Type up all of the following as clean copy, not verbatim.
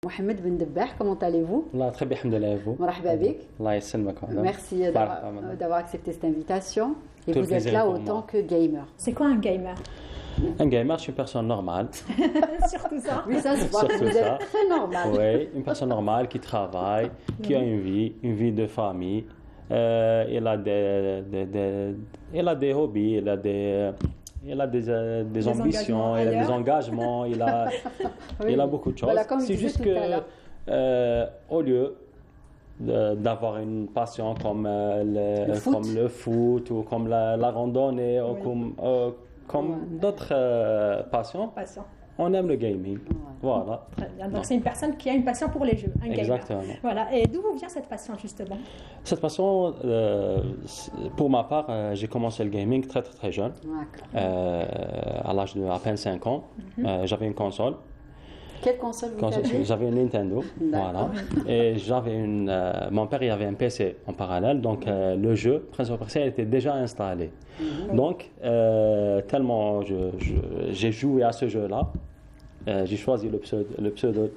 Mohamed Ben Dabbah, comment allez-vous? Allah, très bien, alhamdoulilah, et vous? Marhaba bik. Allah yassalmak. Merci d'avoir accepté cette invitation. Et Tout vous êtes là autant que gamer. C'est quoi un gamer? Un gamer, c'est une personne normale. Surtout ça. Oui, ça se voit, Surtout vous ça. êtes très normal. Oui, une personne normale qui travaille, qui a une vie de famille. Il a des hobbies, il a des ambitions, il a des engagements, il a beaucoup de choses. Voilà, comme C'est juste tout à l'heure. que, au lieu d'avoir une passion comme le foot ou comme la randonnée ou comme d'autres passions, on aime le gaming. Voilà. Très bien. Donc, c'est une personne qui a une passion pour les jeux, un gamer. Exactement. Voilà. Et d'où vient cette passion, justement? Cette passion, pour ma part, j'ai commencé le gaming très très très jeune, à l'âge de à peine 5 ans. J'avais une console. Quelle console vous aviez? J'avais une Nintendo, voilà. Et mon père il avait un PC en parallèle, donc le jeu Prince of Persia était déjà installé. Donc, tellement j'ai joué à ce jeu-là, j'ai choisi le pseudo.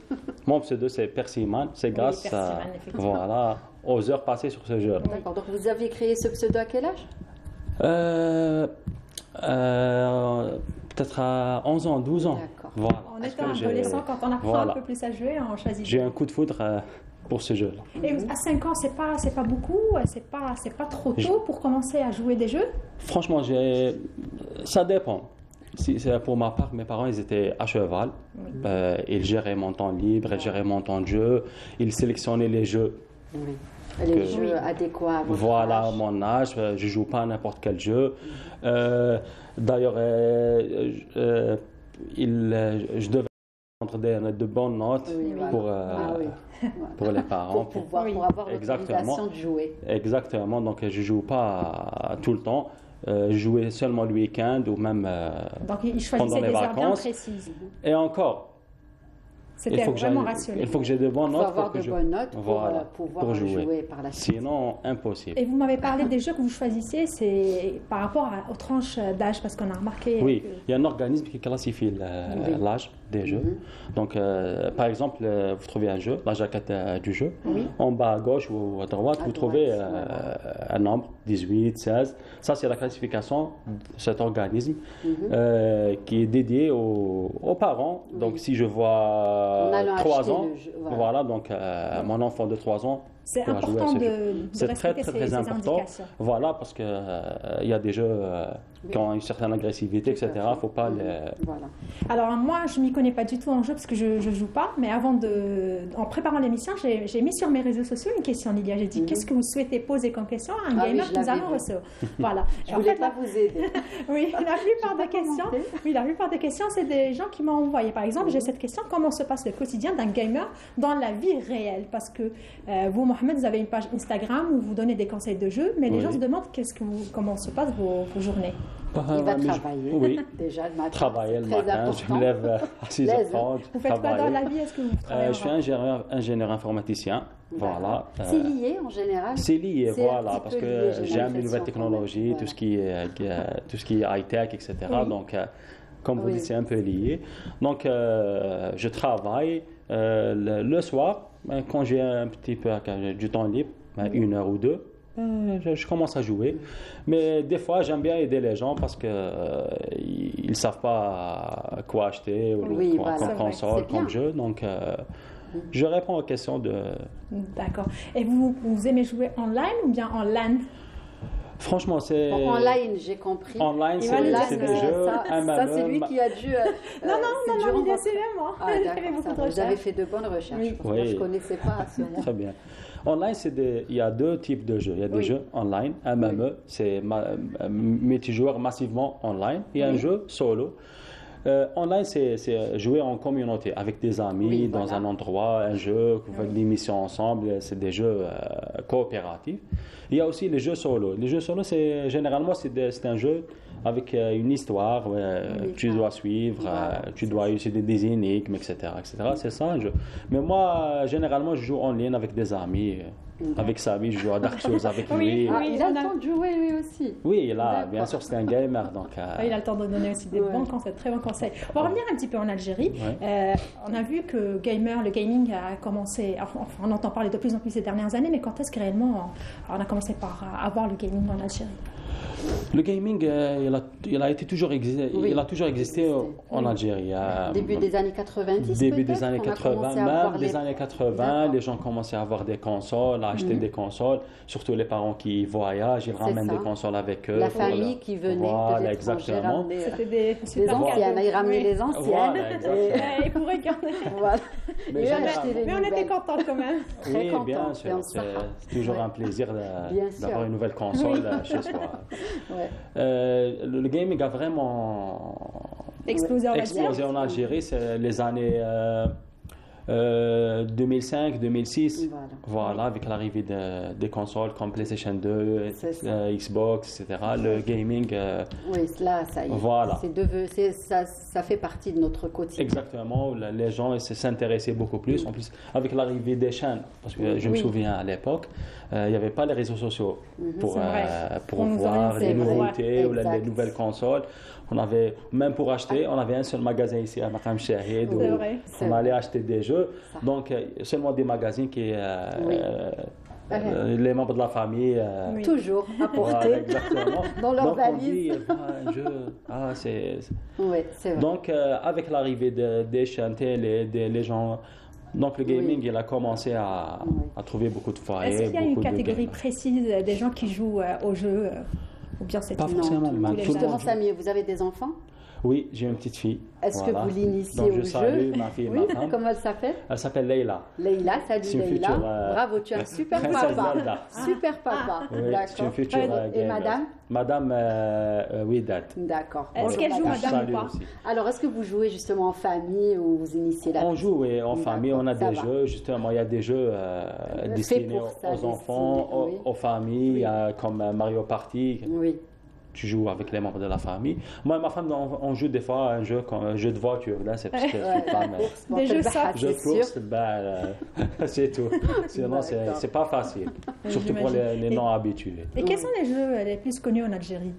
Mon pseudo c'est Persiman, c'est grâce aux heures passées sur ce jeu-là. D'accord, donc vous aviez créé ce pseudo à quel âge? Peut-être à 11 ans, 12 ans. Voilà. En étant adolescent, quand on apprend un peu plus à jouer, on choisit. J'ai un coup de foudre pour ce jeu-là. Et à 5 ans, c'est pas beaucoup, c'est pas trop tôt pour commencer à jouer des jeux? Franchement, ça dépend. Pour ma part, mes parents, ils étaient à cheval. Ils géraient mon temps libre, ils géraient mon temps de jeu, ils sélectionnaient les jeux. Oui. Les jeux adéquats à votre voilà, âge. mon âge, je ne joue pas à n'importe quel jeu. D'ailleurs, je devais prendre de bonnes notes pour les parents. Pour avoir l'autorisation de jouer. Exactement, donc je ne joue pas tout le temps. Je jouais seulement le week-end ou même donc, il pendant les des heures bien vacances. Précises. Et encore, c'était vraiment rationnel. Il faut que j'ai de bonnes notes. Il faut avoir de bonnes notes pour pouvoir jouer par la suite. Sinon, impossible. Et vous m'avez parlé des jeux que vous choisissez, c'est par rapport aux tranches d'âge, parce qu'on a remarqué... Oui, il y a un organisme qui classifie l'âge des jeux. Donc, par exemple, vous trouvez un jeu, la jaquette du jeu. En bas à gauche ou à droite, vous trouvez un nombre, 18, 16. Ça, c'est la classification de cet organisme qui est dédié aux parents. Donc, si je vois 3 ans, voilà, donc mon enfant de 3 ans, c'est important de c'est très très important. Voilà, parce que il y a des jeux qui ont une certaine agressivité, etc. Il ne faut pas les... Voilà. Alors moi, je ne m'y connais pas du tout en jeu parce que je ne joue pas, mais en préparant l'émission, j'ai mis sur mes réseaux sociaux une question, Lilia. J'ai dit, qu'est-ce que vous souhaitez poser comme question à un gamer que nous allons recevoir? Voilà. Je ne voulais pas vous aider. Oui, la plupart des questions, c'est des gens qui m'ont envoyé. Par exemple, j'ai cette question, comment se passe le quotidien d'un gamer dans la vie réelle? Parce que vous, Mohamed, vous avez une page Instagram où vous donnez des conseils de jeu, mais les gens se demandent comment se passent vos journées. Il va travailler. Oui, déjà le matin. Travailler le matin, je me lève à 6h30. Vous faites quoi dans la vie? Est-ce que vous travaillez? Je suis ingénieur informaticien. Voilà. C'est lié en général? C'est lié, voilà, parce que j'aime les nouvelles technologies, tout ce qui est high-tech, etc. Donc, comme vous dites, c'est un peu lié. Donc, je travaille le soir, quand j'ai un petit peu du temps libre, 1 heure ou 2. Je commence à jouer, mais des fois j'aime bien aider les gens parce qu'ils ne savent pas quoi acheter ou comme console, comme jeu, donc je réponds aux questions de... D'accord. Et vous aimez jouer online ou bien en LAN? Franchement, c'est... Online, j'ai compris. Online, c'est des jeux. Ça, c'est lui qui a dû... non, c'est moi. Vous avez fait de bonnes recherches. Oui. Moi, je ne connaissais pas ce mot. Très bien. Online, il y a 2 types de jeux. Il y a des jeux online, MME, c'est multijoueur massivement online. Il y a un jeu solo. Online, c'est jouer en communauté avec des amis dans un endroit, un jeu, vous faites des missions ensemble, c'est des jeux coopératifs. Il y a aussi les jeux solo. Les jeux solo, généralement, c'est un jeu avec une histoire, tu dois suivre, tu dois utiliser des énigmes, etc. C'est ça un jeu. Mais moi, généralement, je joue en ligne avec des amis. Avec Samy, je joue à Dark Souls avec lui. Il a le temps de jouer lui aussi. Oui, là, bien sûr, c'est un gamer. Donc, il a le temps de donner aussi des bons conseils, très bons conseils. On va revenir un petit peu en Algérie. On a vu que le gaming a commencé, enfin, on entend parler de plus en plus ces dernières années, mais quand est-ce que réellement on a commencé par avoir le gaming en Algérie? Le gaming, il a toujours existé en Algérie. Début des années 90. Début des années 80, même des années 80, les gens commençaient à avoir des consoles, à acheter des consoles. Surtout les parents qui voyagent, ils ramènent des consoles avec eux. La famille qui venait. Voilà, exactement. C'était des anciennes. Ils ramenaient les anciennes. Voilà, et pour regarder. Voilà. Mais on était contents quand même. Très contents. Bien sûr. C'est toujours un plaisir d'avoir une nouvelle console chez soi. Le gaming a vraiment explosé en Algérie. C'est les années 2005, 2006. Voilà, avec l'arrivée des consoles comme PlayStation 2, Xbox, etc. Le gaming. Oui, là, ça y est. Voilà. Ça fait partie de notre quotidien. Exactement. Les gens s'intéressaient beaucoup plus. En plus, avec l'arrivée des chaînes, parce que je me souviens à l'époque, il n'y avait pas les réseaux sociaux pour voir les nouveautés ou les nouvelles consoles. Même pour acheter, on avait un seul magasin ici à Maqam Shahid où on allait acheter des jeux. Donc, seulement des magazines qui les membres de la famille toujours apportés dans leur valise. Un jeu. Oui, c'est vrai. Donc, avec l'arrivée des chaînes télé, les gens. Donc le gaming, il a commencé à trouver beaucoup de foyers. Est-ce qu'il y a une catégorie précise des gens qui jouent au jeu ou bien c'est pas forcément. Justement, Samy, vous avez des enfants? Oui, j'ai une petite fille. Est-ce que vous l'initiez au jeu? Je salue ma fille et ma femme. Comment elle s'appelle? Elle s'appelle Leïla. Leïla, salut Leïla. Bravo, tu es un super papa. Super papa. Oui, c'est une future gamer. Et madame? Madame Widat. D'accord. Est-ce qu'elle joue madame ou pas? Alors, est-ce que vous jouez justement en famille ou vous initiez la On joue, oui, en famille. On a des jeux, justement. Il y a des jeux destinés aux enfants, aux familles, comme Mario Party. Oui. Tu joues avec les membres de la famille. Moi et ma femme, on joue des fois un jeu comme un jeu de voiture. Là, c'est parce que des jeux ça, jeux de course, c'est tout. Sinon, c'est pas facile. Surtout pour les non-habitués. Et quels sont les jeux les plus connus en Algérie?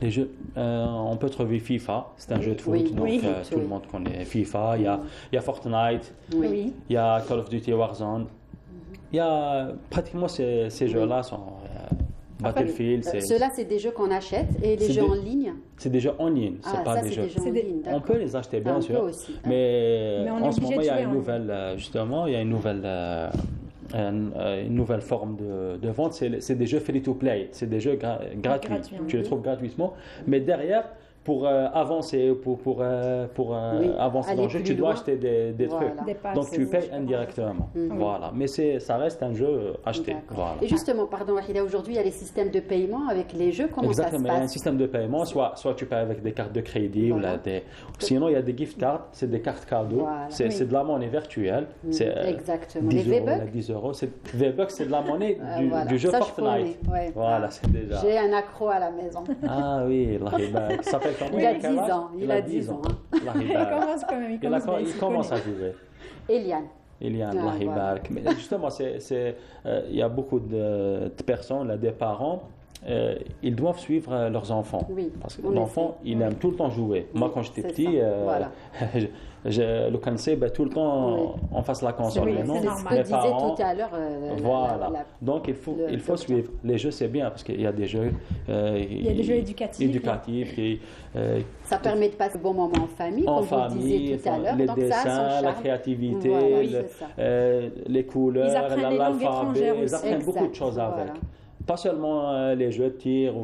Les jeux, on peut trouver FIFA, c'est un jeu de foot, donc tout le monde connaît FIFA. Il y a Fortnite, il y a Call of Duty Warzone. Il y a pratiquement ces jeux-là sont Battlefield. Ceux-là, c'est des jeux qu'on achète et les jeux en ligne. C'est des jeux en ligne, c'est pas des jeux. En ligne, on peut les acheter bien sûr, mais en ce moment il y a une nouvelle, justement, il y a une nouvelle forme de vente. C'est des jeux free to play, c'est des jeux gratuits. Tu les trouves gratuitement, mais derrière, pour avancer, pour avancer dans le jeu, tu dois acheter des trucs. Donc tu payes indirectement. Voilà. Mais ça reste un jeu acheté. Voilà. Et justement, pardon, Wahida, aujourd'hui, il y a les systèmes de paiement avec les jeux. Comment ça se passe? Exactement, il y a un système de paiement. Soit tu payes avec des cartes de crédit, sinon il y a des gift cards, c'est des cartes cadeaux. C'est de la monnaie virtuelle. Exactement. 10 euros. V-Bucks, c'est de la monnaie du jeu Fortnite. Voilà, c'est déjà. J'ai un accro à la maison. Ah oui, ça s'appelle. Il a 10 ans. Il a 10 ans. Il commence à jouer. Eliane, Allah Ibarak. Mais justement, il y a beaucoup de personnes, des parents, ils doivent suivre leurs enfants. Oui, parce que l'enfant, il aime tout le temps jouer. Moi, quand j'étais petit, le cancer, tout le temps en face de la console. C'est ce que disait tout à l'heure. Voilà. Donc, il faut suivre. Les jeux, c'est bien parce qu'il y a des jeux. Il y a des jeux éducatifs. Ça permet de passer un bon moment en famille, comme vous disiez tout à l'heure. Les dessins, la créativité, les couleurs, l'alphabet. Ils apprennent beaucoup de choses avec. Pas seulement les jeux de tir.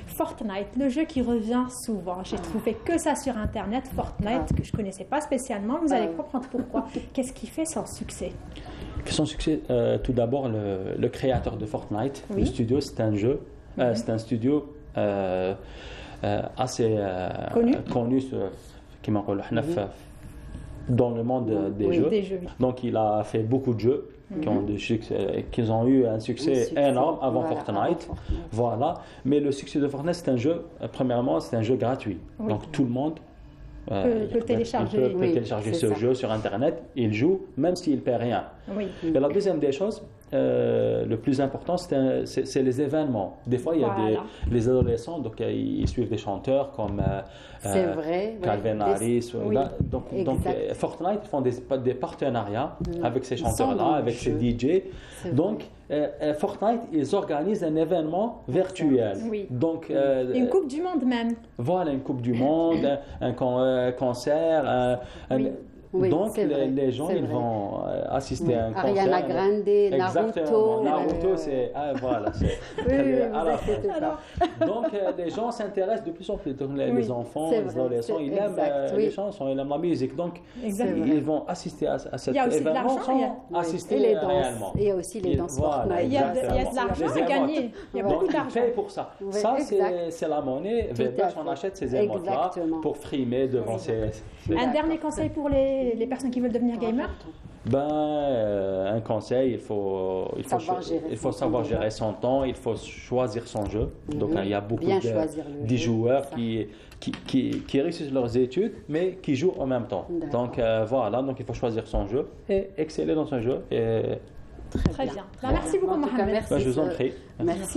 Fortnite, le jeu qui revient souvent. J'ai trouvé que ça sur Internet. Fortnite, que je ne connaissais pas spécialement. Vous allez comprendre pourquoi. Qu'est-ce qui fait son succès? Son succès, tout d'abord, le créateur de Fortnite, le studio, c'est un jeu. C'est un studio assez connu qui m'appelle dans le monde des jeux. Donc, il a fait beaucoup de jeux qui ont eu un succès énorme avant Fortnite. Voilà. Mais le succès de Fortnite, c'est un jeu, premièrement, c'est un jeu gratuit. Donc, tout le monde peut télécharger ce jeu sur Internet. Il joue, même s'il ne paie rien. Et la deuxième des choses, le plus important, c'est les événements. Des fois, il y a les adolescents, donc ils suivent des chanteurs comme Calvin Harris. Donc Fortnite, ils font des partenariats avec ces chanteurs-là, avec ces DJ. Donc, Fortnite, ils organisent un événement virtuel. Donc, une Coupe du Monde même. Voilà, une Coupe du Monde, un concert. Donc, les gens, ils vont assister à un concert. Ariana Grande, Naruto. Naruto, c'est... voilà, c'est... Donc, les gens s'intéressent de plus en plus. Donc, les enfants, les adolescents, ils aiment les chansons, ils aiment la musique. Donc, ils vont assister à cet événement sans assister réellement. Il y a aussi les danses Fortnite. Il y a de l'argent à gagner. Il y a beaucoup d'argent. Ils payent pour ça. Ça, c'est la monnaie. On achète ces émotes-là pour frimer devant ces... Un dernier conseil pour les personnes qui veulent devenir gamers? Un conseil, il faut savoir gérer son temps, il faut choisir son jeu. Donc, il y a beaucoup de joueurs qui réussissent leurs études, mais qui jouent en même temps. Donc, voilà, donc il faut choisir son jeu et exceller dans son jeu. Très bien. Merci beaucoup, Mohamed. Je vous en prie. Merci.